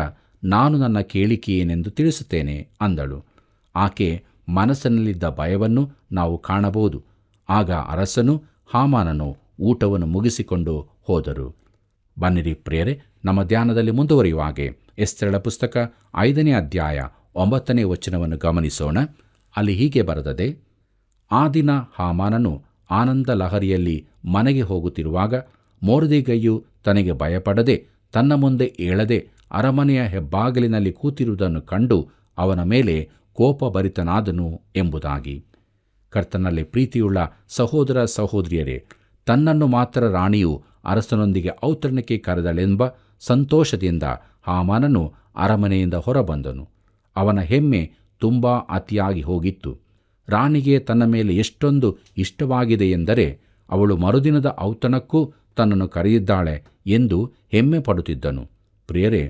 ನಾನು ನನ್ನ ಕೇಳಿಕೆ ಏನೆಂದು ತಿಳಿಸುತ್ತೇನೆ ಅಂದಳು. ಆಕೆ ಮನಸ್ಸಿನಲ್ಲಿದ್ದ ಭಯವನ್ನು ನಾವು ಕಾಣಬಹುದು. ಆಗ ಅರಸನು ಹಾಮಾನನು ಊಟವನ್ನು ಮುಗಿಸಿಕೊಂಡು ಹೋದರು. ಬನ್ನಿರಿ ಪ್ರಿಯರೇ, ನಮ್ಮ ಧ್ಯಾನದಲ್ಲಿ ಮುಂದುವರಿಯುವಾಗೆ ಎಸ್ತೇರಳ ಪುಸ್ತಕ 5ನೇ ಅಧ್ಯಾಯ 9ನೇ ವಚನವನ್ನು ಗಮನಿಸೋಣ. ಅಲ್ಲಿ ಹೀಗೆ ಬರೆದದೆ, ಆ ದಿನ ಹಾಮಾನನು ಆನಂದ ಲಹರಿಯಲ್ಲಿ ಮನೆಗೆ ಹೋಗುತ್ತಿರುವಾಗ ಮೊರ್ದೆಕೈಯು ತನಗೆ ಭಯಪಡದೆ ತನ್ನ ಮುಂದೆ ಏಳದೆ ಅರಮನೆಯ ಹೆಬ್ಬಾಗಿಲಿನಲ್ಲಿ ಕೂತಿರುವುದನ್ನು ಕಂಡು ಅವನ ಮೇಲೆ ಕೋಪಭರಿತನಾದನು ಎಂಬುದಾಗಿ. ಕರ್ತನಲ್ಲಿ ಪ್ರೀತಿಯುಳ್ಳ ಸಹೋದರ ಸಹೋದರಿಯರೇ, ತನ್ನನ್ನು ಮಾತ್ರ ರಾಣಿಯು ಅರಸನೊಂದಿಗೆ ಔತಣಕ್ಕೆ ಕರೆದಳೆಂಬ ಸಂತೋಷದಿಂದ ಹಾಮಾನನು ಅರಮನೆಯಿಂದ ಹೊರಬಂದನು. ಅವನ ಹೆಮ್ಮೆ ತುಂಬ ಅತಿಯಾಗಿ ಹೋಗಿತ್ತು. ರಾಣಿಗೆ ತನ್ನ ಮೇಲೆ ಎಷ್ಟೊಂದು ಇಷ್ಟವಾಗಿದೆ ಎಂದರೆ ಅವಳು ಮರುದಿನದ ಔತಣಕ್ಕೂ ತನ್ನನ್ನು ಕರೆದಿದ್ದಾಳೆ ಎಂದು ಹೆಮ್ಮೆ ಪಡುತ್ತಿದ್ದನು. ಪ್ರಿಯರೇ,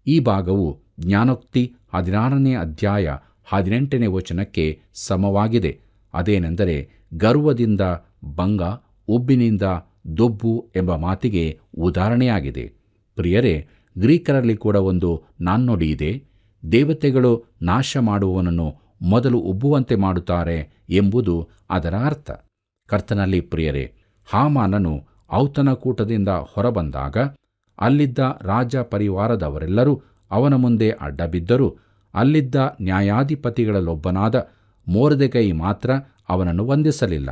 ಈ ಭಾಗವು ಜ್ಞಾನೋಕ್ತಿ 16ನೇ ಅಧ್ಯಾಯ 18ನೇ ವಚನಕ್ಕೆ ಸಮವಾಗಿದೆ. ಅದೇನೆಂದರೆ, ಗರ್ವದಿಂದ ಭಂಗ, ಉಬ್ಬಿನಿಂದ ದೊಬ್ಬು ಎಂಬ ಮಾತಿಗೆ ಉದಾಹರಣೆಯಾಗಿದೆ. ಪ್ರಿಯರೇ, ಗ್ರೀಕರಲ್ಲಿ ಕೂಡ ಒಂದು ನಾಣ್ಣುಡಿಯಿದೆ, ದೇವತೆಗಳು ನಾಶ ಮಾಡುವವನನ್ನು ಮೊದಲು ಉಬ್ಬುವಂತೆ ಮಾಡುತ್ತಾರೆ ಎಂಬುದು ಅದರ ಅರ್ಥ. ಕರ್ತನಲ್ಲಿ ಪ್ರಿಯರೇ, ಹಾಮಾನನು ಔತಣಕೂಟದಿಂದ ಹೊರಬಂದಾಗ ಅಲ್ಲಿದ್ದ ರಾಜ ಪರಿವಾರದವರೆಲ್ಲರೂ ಅವನ ಮುಂದೆ ಅಡ್ಡಬಿದ್ದರು. ಅಲ್ಲಿದ್ದ ನ್ಯಾಯಾಧಿಪತಿಗಳಲ್ಲೊಬ್ಬನಾದ ಮೊರ್ದೆಕೈ ಮಾತ್ರ ಅವನನ್ನು ವಂದಿಸಲಿಲ್ಲ.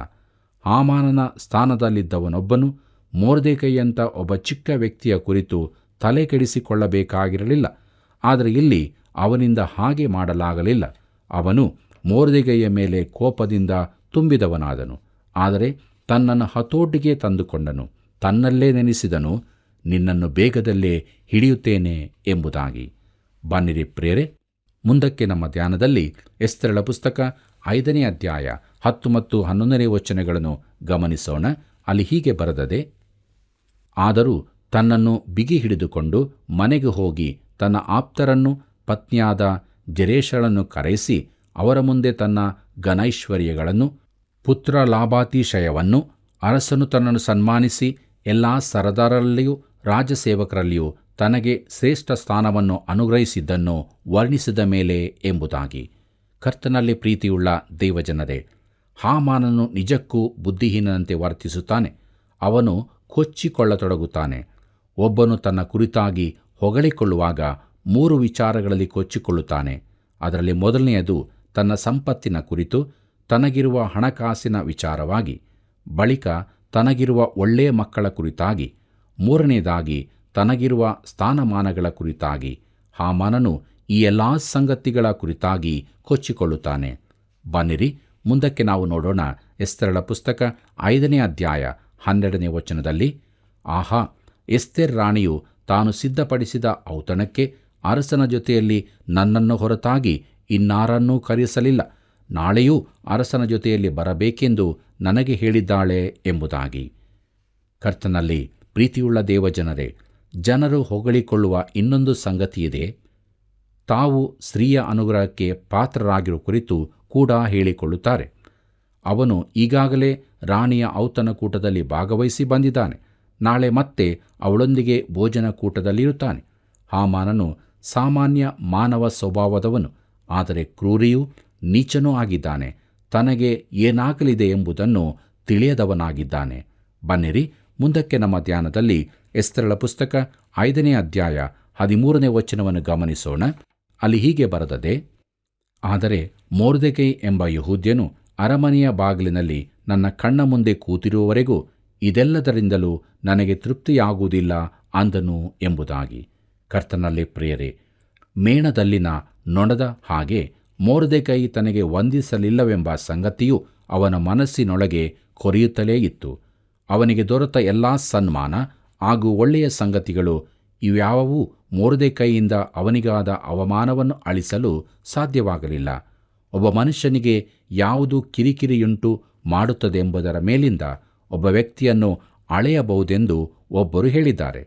ಹಾಮಾನನ ಸ್ಥಾನದಲ್ಲಿದ್ದವನೊಬ್ಬನು ಮೊರ್ದೆಕೈಯಂಥ ಒಬ್ಬ ಚಿಕ್ಕ ವ್ಯಕ್ತಿಯ ಕುರಿತು ತಲೆ ಕೆಡಿಸಿಕೊಳ್ಳಬೇಕಾಗಿರಲಿಲ್ಲ. ಆದರೆ ಇಲ್ಲಿ ಅವನಿಂದ ಹಾಗೆ ಮಾಡಲಾಗಲಿಲ್ಲ. ಅವನು ಮೊರ್ದೆಕೈಯ ಮೇಲೆ ಕೋಪದಿಂದ ತುಂಬಿದವನಾದನು. ಆದರೆ ತನ್ನನ್ನು ಹತೋಟಿಗೆ ತಂದುಕೊಂಡನು. ತನ್ನಲ್ಲೇ ನೆನೆಸಿದನು, ನಿನ್ನನ್ನು ಬೇಗದಲ್ಲೇ ಹಿಡಿಯುತ್ತೇನೆ ಎಂಬುದಾಗಿ. ಬನ್ನಿರಿ ಪ್ರಿಯರೇ, ಮುಂದಕ್ಕೆ ನಮ್ಮ ಧ್ಯಾನದಲ್ಲಿ ಎಸ್ತೇರಳ ಪುಸ್ತಕ 5ನೇ ಅಧ್ಯಾಯ 10 ಮತ್ತು 11ನೇ ವಚನಗಳನ್ನು ಗಮನಿಸೋಣ. ಅಲ್ಲಿ ಹೀಗೆ ಬರೆದದೆ, ಆದರೂ ತನ್ನನ್ನು ಬಿಗಿ ಹಿಡಿದುಕೊಂಡು ಮನೆಗೆ ಹೋಗಿ ತನ್ನ ಆಪ್ತರನ್ನು ಪತ್ನಿಯಾದ ಜೆರೇಷಳನ್ನು ಕರೆಯಿಸಿ ಅವರ ಮುಂದೆ ತನ್ನ ಘನೈಶ್ವರ್ಯಗಳನ್ನು, ಪುತ್ರ ಲಾಭಾತಿಶಯವನ್ನು, ಅರಸನು ತನ್ನನ್ನು ಸನ್ಮಾನಿಸಿ ಎಲ್ಲ ಸರದಾರರಲ್ಲಿಯೂ ರಾಜಸೇವಕರಲ್ಲಿಯೂ ತನಗೆ ಶ್ರೇಷ್ಠ ಸ್ಥಾನವನ್ನು ಅನುಗ್ರಹಿಸಿದ್ದನ್ನು ವರ್ಣಿಸಿದ ಮೇಲೆ ಎಂಬುದಾಗಿ. ಕರ್ತನಲ್ಲಿ ಪ್ರೀತಿಯುಳ್ಳ ದೇವಜನರೇ, ಹಾಮಾನನು ನಿಜಕ್ಕೂ ಬುದ್ಧಿಹೀನಂತೆ ವರ್ತಿಸುತ್ತಾನೆ. ಅವನು ಕೊಚ್ಚಿಕೊಳ್ಳತೊಡಗುತ್ತಾನೆ. ಒಬ್ಬನು ತನ್ನ ಕುರಿತಾಗಿ ಹೊಗಳಿಕೊಳ್ಳುವಾಗ 3 ವಿಚಾರಗಳಲ್ಲಿ ಕೊಚ್ಚಿಕೊಳ್ಳುತ್ತಾನೆ. ಅದರಲ್ಲಿ ಮೊದಲನೆಯದು ತನ್ನ ಸಂಪತ್ತಿನ ಕುರಿತು, ತನಗಿರುವ ಹಣಕಾಸಿನ ವಿಚಾರವಾಗಿ. ಬಳಿಕ ತನಗಿರುವ ಒಳ್ಳೆಯ ಮಕ್ಕಳ ಕುರಿತಾಗಿ. ಮೂರನೆಯದಾಗಿ ತನಗಿರುವ ಸ್ಥಾನಮಾನಗಳ ಕುರಿತಾಗಿ. ಹಾಮಾನನು ಈ ಎಲ್ಲ ಸಂಗತಿಗಳ ಕುರಿತಾಗಿ ಕೊಚ್ಚಿಕೊಳ್ಳುತ್ತಾನೆ. ಬನ್ನಿರಿ ಮುಂದಕ್ಕೆ ನಾವು ನೋಡೋಣ. ಎಸ್ತೇರಳ ಪುಸ್ತಕ 5ನೇ ಅಧ್ಯಾಯ 12ನೇ ವಚನದಲ್ಲಿ, ಆಹಾ, ಎಸ್ತೇರ್ ರಾಣಿಯು ತಾನು ಸಿದ್ಧಪಡಿಸಿದ ಔತಣಕ್ಕೆ ಅರಸನ ಜೊತೆಯಲ್ಲಿ ನನ್ನನ್ನು ಹೊರತಾಗಿ ಇನ್ನಾರನ್ನೂ ಕರೆಸಲಿಲ್ಲ. ನಾಳೆಯೂ ಅರಸನ ಜೊತೆಯಲ್ಲಿ ಬರಬೇಕೆಂದು ನನಗೆ ಹೇಳಿದ್ದಾಳೆ ಎಂಬುದಾಗಿ. ಕರ್ತನಲ್ಲಿ ಪ್ರೀತಿಯುಳ್ಳ ದೇವಜನರೇ, ಜನರು ಹೊಗಳಿಕೊಳ್ಳುವ ಇನ್ನೊಂದು ಸಂಗತಿಯಿದೆ. ತಾವು ಸ್ತ್ರೀಯ ಅನುಗ್ರಹಕ್ಕೆ ಪಾತ್ರರಾಗಿರುವ ಕುರಿತು ಕೂಡ ಹೇಳಿಕೊಳ್ಳುತ್ತಾರೆ. ಅವನು ಈಗಾಗಲೇ ರಾಣಿಯ ಔತಣಕೂಟದಲ್ಲಿ ಭಾಗವಹಿಸಿ ಬಂದಿದ್ದಾನೆ. ನಾಳೆ ಮತ್ತೆ ಅವಳೊಂದಿಗೆ ಭೋಜನಕೂಟದಲ್ಲಿರುತ್ತಾನೆ. ಹಾಮಾನನು ಸಾಮಾನ್ಯ ಮಾನವ ಸ್ವಭಾವದವನು, ಆದರೆ ಕ್ರೂರಿಯೂ ನೀಚನೂ ಆಗಿದ್ದಾನೆ. ತನಗೆ ಏನಾಗಲಿದೆ ಎಂಬುದನ್ನು ತಿಳಿಯದವನಾಗಿದ್ದಾನೆ. ಬನ್ನಿರಿ ಮುಂದಕ್ಕೆ ನಮ್ಮ ಧ್ಯಾನದಲ್ಲಿ ಎಸ್ತೇರಳ ಪುಸ್ತಕ 5ನೇ ಅಧ್ಯಾಯ 13ನೇ ವಚನವನ್ನು ಗಮನಿಸೋಣ. ಅಲ್ಲಿ ಹೀಗೆ ಬರೆದದೆ, ಆದರೆ ಮೊರ್ದೆಕೈ ಎಂಬ ಯೆಹೂದ್ಯನು ಅರಮನೆಯ ಬಾಗಿಲಿನಲ್ಲಿ ನನ್ನ ಕಣ್ಣ ಮುಂದೆ ಕೂತಿರುವವರೆಗೂ ಇದೆಲ್ಲದರಿಂದಲೂ ನನಗೆ ತೃಪ್ತಿಯಾಗುವುದಿಲ್ಲ ಅಂದನು ಎಂಬುದಾಗಿ. ಕರ್ತನಲ್ಲಿ ಪ್ರಿಯರೇ, ಮೇಣದಲ್ಲಿನ ನೊಣದ ಹಾಗೆ ಮೊರ್ದೆಕೈ ತನಗೆ ವಂದಿಸಲಿಲ್ಲವೆಂಬ ಸಂಗತಿಯು ಅವನ ಮನಸ್ಸಿನೊಳಗೆ ಕೊರೆಯುತ್ತಲೇ ಇತ್ತು. ಅವನಿಗೆ ದೊರೆತ ಎಲ್ಲ ಸನ್ಮಾನ ಹಾಗೂ ಒಳ್ಳೆಯ ಸಂಗತಿಗಳು ಇವ್ಯಾವೂ ಮೊರ್ದೆಕೈಯಿಂದ ಅವನಿಗಾದ ಅವಮಾನವನ್ನು ಅಳಿಸಲು ಸಾಧ್ಯವಾಗಲಿಲ್ಲ. ಒಬ್ಬ ಮನುಷ್ಯನಿಗೆ ಯಾವುದು ಕಿರಿಕಿರಿಯುಂಟು ಮಾಡುತ್ತದೆಂಬುದರ ಮೇಲಿಂದ ಒಬ್ಬ ವ್ಯಕ್ತಿಯನ್ನು ಅಳೆಯಬಹುದೆಂದು ಒಬ್ಬರು ಹೇಳಿದ್ದಾರೆ.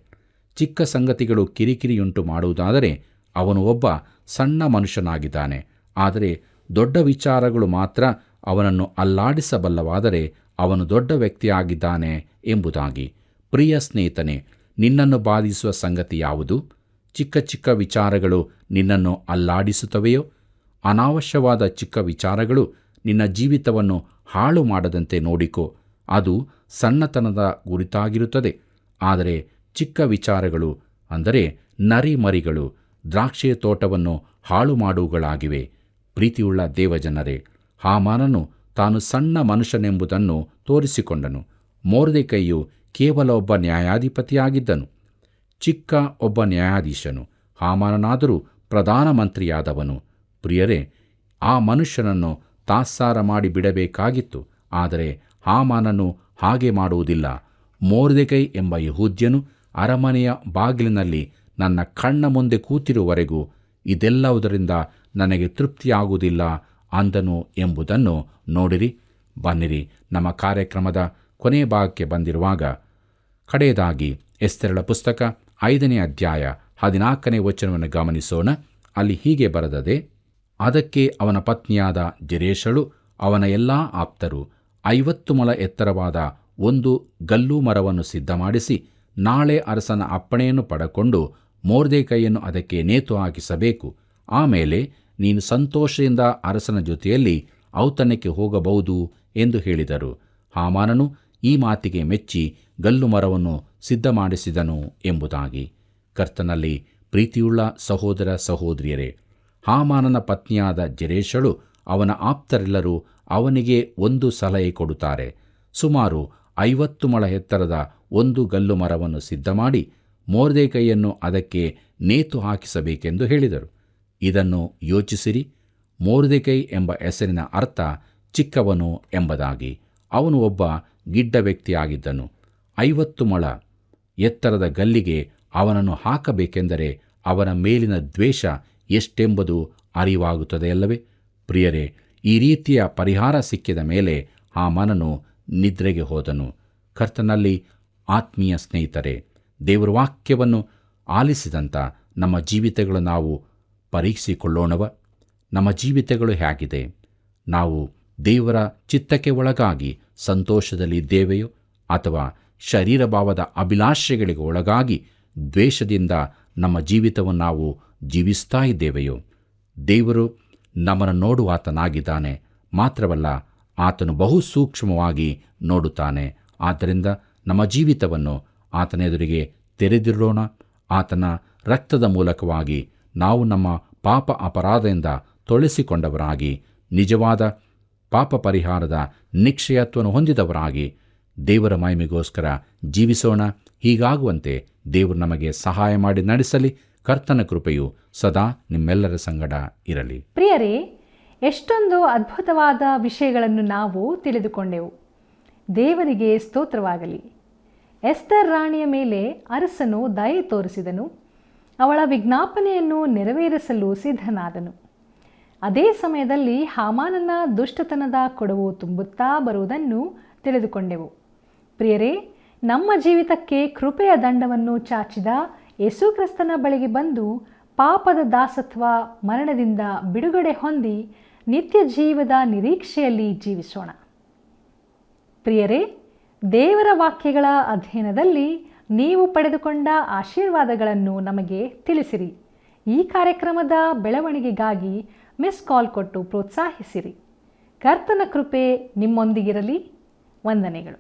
ಚಿಕ್ಕ ಸಂಗತಿಗಳು ಕಿರಿಕಿರಿಯುಂಟು ಮಾಡುವುದಾದರೆ ಅವನು ಒಬ್ಬ ಸಣ್ಣ ಮನುಷ್ಯನಾಗಿದ್ದಾನೆ. ಆದರೆ ದೊಡ್ಡ ವಿಚಾರಗಳು ಮಾತ್ರ ಅವನನ್ನು ಅಲ್ಲಾಡಿಸಬಲ್ಲವಾದರೆ ಅವನು ದೊಡ್ಡ ವ್ಯಕ್ತಿಯಾಗಿದ್ದಾನೆ ಎಂಬುದಾಗಿ. ಪ್ರಿಯ ಸ್ನೇಹಿತನೇ, ನಿನ್ನನ್ನು ಬಾಧಿಸುವ ಸಂಗತಿ ಯಾವುದು? ಚಿಕ್ಕ ಚಿಕ್ಕ ವಿಚಾರಗಳು ನಿನ್ನನ್ನು ಅಲ್ಲಾಡಿಸುತ್ತವೆಯೋ? ಅನಾವಶ್ಯವಾದ ಚಿಕ್ಕ ವಿಚಾರಗಳು ನಿನ್ನ ಜೀವಿತವನ್ನು ಹಾಳು ಮಾಡದಂತೆ ನೋಡಿಕೋ. ಅದು ಸಣ್ಣತನದ ಗುರಿತಾಗಿರುತ್ತದೆ. ಆದರೆ ಚಿಕ್ಕ ವಿಚಾರಗಳು ಅಂದರೆ ನರಿಮರಿಗಳು ದ್ರಾಕ್ಷಿಯ ತೋಟವನ್ನು ಹಾಳು ಮಾಡುವುಗಳಾಗಿವೆ. ಪ್ರೀತಿಯುಳ್ಳ ದೇವಜನರೇ, ಹಾಮಾನನು ತಾನು ಸಣ್ಣ ಮನುಷ್ಯನೆಂಬುದನ್ನು ತೋರಿಸಿಕೊಂಡನು. ಮೊರ್ದೆಕೈಯು ಕೇವಲ ಒಬ್ಬ ನ್ಯಾಯಾಧಿಪತಿಯಾಗಿದ್ದನು, ಚಿಕ್ಕ ಒಬ್ಬ ನ್ಯಾಯಾಧೀಶನು. ಹಾಮಾನನಾದರೂ ಪ್ರಧಾನಮಂತ್ರಿಯಾದವನು. ಪ್ರಿಯರೇ, ಆ ಮನುಷ್ಯನನ್ನು ತಾತ್ಸಾರ ಮಾಡಿ ಬಿಡಬೇಕಾಗಿತ್ತು. ಆದರೆ ಹಾಮಾನನು ಹಾಗೆ ಮಾಡುವುದಿಲ್ಲ. ಮೊರ್ದೆಕೈ ಎಂಬ ಯೆಹೂದ್ಯನು ಅರಮನೆಯ ಬಾಗಿಲಿನಲ್ಲಿ ನನ್ನ ಕಣ್ಣ ಮುಂದೆ ಕೂತಿರುವವರೆಗೂ ಇದೆಲ್ಲವುದರಿಂದ ನನಗೆ ತೃಪ್ತಿಯಾಗುವುದಿಲ್ಲ ಅಂದನು ಎಂಬುದನ್ನು ನೋಡಿರಿ. ಬನ್ನಿರಿ, ನಮ್ಮ ಕಾರ್ಯಕ್ರಮದ ಕೊನೆಯ ಭಾಗಕ್ಕೆ ಬಂದಿರುವಾಗ ಕಡೆಯದಾಗಿ ಎಸ್ತೇರಳ ಪುಸ್ತಕ 5ನೇ ಅಧ್ಯಾಯ 14ನೇ ವಚನವನ್ನು ಗಮನಿಸೋಣ. ಅಲ್ಲಿ ಹೀಗೆ ಬರೆದದೆ: ಅದಕ್ಕೆ ಅವನ ಪತ್ನಿಯಾದ ಜೆರೆಷಳು ಅವನ ಎಲ್ಲ ಆಪ್ತರು 50 ಮೊಳ ಎತ್ತರವಾದ ಒಂದು ಗಲ್ಲೂ ಮರವನ್ನು ಸಿದ್ಧಮಾಡಿಸಿ, ನಾಳೆ ಅರಸನ ಅಪ್ಪಣೆಯನ್ನು ಪಡಕೊಂಡು ಮೊರ್ದೆಕೈಯನ್ನು ಅದಕ್ಕೆ ನೇತು ಹಾಕಿಸಬೇಕು. ಆಮೇಲೆ ನೀನು ಸಂತೋಷದಿಂದ ಅರಸನ ಜೊತೆಯಲ್ಲಿ ಔತಣಕ್ಕೆ ಹೋಗಬಹುದು ಎಂದು ಹೇಳಿದರು. ಹಾಮಾನನು ಈ ಮಾತಿಗೆ ಮೆಚ್ಚಿ ಗಲ್ಲು ಮರವನ್ನು ಸಿದ್ಧಮಾಡಿಸಿದನು ಎಂಬುದಾಗಿ. ಕರ್ತನಲ್ಲಿ ಪ್ರೀತಿಯುಳ್ಳ ಸಹೋದರ ಸಹೋದರಿಯರೇ, ಹಾಮಾನನ ಪತ್ನಿಯಾದ ಜೆರೆಷಳು ಅವನ ಆಪ್ತರೆಲ್ಲರೂ ಅವನಿಗೆ ಒಂದು ಸಲಹೆ ಕೊಡುತ್ತಾರೆ. ಸುಮಾರು 50 ಮೊಳ ಎತ್ತರದ ಒಂದು ಗಲ್ಲು ಮರವನ್ನು ಸಿದ್ಧಮಾಡಿ ಮೊರ್ದೆಕೈಯನ್ನು ಅದಕ್ಕೆ ನೇತು ಹಾಕಿಸಬೇಕೆಂದು ಹೇಳಿದರು. ಇದನ್ನು ಯೋಚಿಸಿರಿ. ಮೊರ್ದೆಕೈ ಎಂಬ ಹೆಸರಿನ ಅರ್ಥ ಚಿಕ್ಕವನು ಎಂಬುದಾಗಿ. ಅವನು ಒಬ್ಬ ಗಿಡ್ಡ ವ್ಯಕ್ತಿಯಾಗಿದ್ದನು. 50 ಮೊಳ ಎತ್ತರದ ಗಲ್ಲಿಗೆ ಅವನನ್ನು ಹಾಕಬೇಕೆಂದರೆ ಅವನ ಮೇಲಿನ ದ್ವೇಷ ಎಷ್ಟೆಂಬುದು ಅರಿವಾಗುತ್ತದೆಯಲ್ಲವೇ? ಪ್ರಿಯರೇ, ಈ ರೀತಿಯ ಪರಿಹಾರ ಸಿಕ್ಕಿದ ಮೇಲೆ ಹಾಮಾನನು ನಿದ್ರೆಗೆ ಹೋದನು. ಕರ್ತನಲ್ಲಿ ಆತ್ಮೀಯ ಸ್ನೇಹಿತರೆ, ದೇವರ ವಾಕ್ಯವನ್ನು ಆಲಿಸಿದಂಥ ನಮ್ಮ ಜೀವಿತಗಳು ನಾವು ಪರೀಕ್ಷಿಸಿಕೊಳ್ಳೋಣವ? ನಮ್ಮ ಜೀವಿತಗಳು ಹೇಗಿದೆ? ನಾವು ದೇವರ ಚಿತ್ತಕ್ಕೆ ಒಳಗಾಗಿ ಸಂತೋಷದಲ್ಲಿದ್ದೇವೆಯೋ ಅಥವಾ ಶರೀರ ಭಾವದ ಅಭಿಲಾಷೆಗಳಿಗೆ ಒಳಗಾಗಿ ದ್ವೇಷದಿಂದ ನಮ್ಮ ಜೀವಿತವನ್ನು ನಾವು ಜೀವಿಸ್ತಾ ಇದ್ದೇವೆಯೋ? ದೇವರು ನಮ್ಮನ್ನು ನೋಡುವಾತನಾಗಿದ್ದಾನೆ. ಮಾತ್ರವಲ್ಲ, ಆತನು ಬಹು ಸೂಕ್ಷ್ಮವಾಗಿ ನೋಡುತ್ತಾನೆ. ಆದ್ದರಿಂದ ನಮ್ಮ ಜೀವಿತವನ್ನು ಆತನ ಎದುರಿಗೆ ತೆರೆದಿರೋಣ. ಆತನ ರಕ್ತದ ಮೂಲಕವಾಗಿ ನಾವು ನಮ್ಮ ಪಾಪ ಅಪರಾಧದಿಂದ ತೊಳೆಸಿಕೊಂಡವರಾಗಿ ನಿಜವಾದ ಪಾಪ ಪರಿಹಾರದ ನಿಶ್ಚಯತ್ವವನ್ನು ಹೊಂದಿದವರಾಗಿ ದೇವರ ಮಹಿಮೆಗೋಸ್ಕರ ಜೀವಿಸೋಣ. ಹೀಗಾಗುವಂತೆ ದೇವರು ನಮಗೆ ಸಹಾಯ ಮಾಡಿ ನಡೆಸಲಿ. ಕರ್ತನ ಕೃಪೆಯು ಸದಾ ನಿಮ್ಮೆಲ್ಲರ ಸಂಗಡ ಇರಲಿ. ಪ್ರಿಯರೇ, ಎಷ್ಟೊಂದು ಅದ್ಭುತವಾದ ವಿಷಯಗಳನ್ನು ನಾವು ತಿಳಿದುಕೊಂಡೆವು. ದೇವರಿಗೆ ಸ್ತೋತ್ರವಾಗಲಿ. ಎಸ್ತರ್ ರಾಣಿಯ ಮೇಲೆ ಅರಸನು ದಯೆ ತೋರಿಸಿದನು. ಅವಳ ವಿಜ್ಞಾಪನೆಯನ್ನು ನೆರವೇರಿಸಲು ಸಿದ್ಧನಾದನು. ಅದೇ ಸಮಯದಲ್ಲಿ ಹಾಮಾನನ ದುಷ್ಟತನದ ಕೊಡವು ತುಂಬುತ್ತಾ ಬರುವುದನ್ನು ತಿಳಿದುಕೊಂಡೆವು. ಪ್ರಿಯರೇ, ನಮ್ಮ ಜೀವಿತಕ್ಕೆ ಕೃಪೆಯ ದಂಡವನ್ನು ಚಾಚಿದ ಯೇಸುಕ್ರಿಸ್ತನ ಬಳಿಗೆ ಬಂದು ಪಾಪದ ದಾಸತ್ವ ಮರಣದಿಂದ ಬಿಡುಗಡೆ ಹೊಂದಿ ನಿತ್ಯ ಜೀವದ ನಿರೀಕ್ಷೆಯಲ್ಲಿ ಜೀವಿಸೋಣ. ಪ್ರಿಯರೇ, ದೇವರ ವಾಕ್ಯಗಳ ಅಧ್ಯಯನದಲ್ಲಿ ನೀವು ಪಡೆದುಕೊಂಡ ಆಶೀರ್ವಾದಗಳನ್ನು ನಮಗೆ ತಿಳಿಸಿರಿ. ಈ ಕಾರ್ಯಕ್ರಮದ ಬೆಳವಣಿಗೆಗಾಗಿ ಮಿಸ್ ಕಾಲ್ ಕೊಟ್ಟು ಪ್ರೋತ್ಸಾಹಿಸಿರಿ. ಕರ್ತನ ಕೃಪೆ ನಿಮ್ಮೊಂದಿಗಿರಲಿ. ವಂದನೆಗಳು.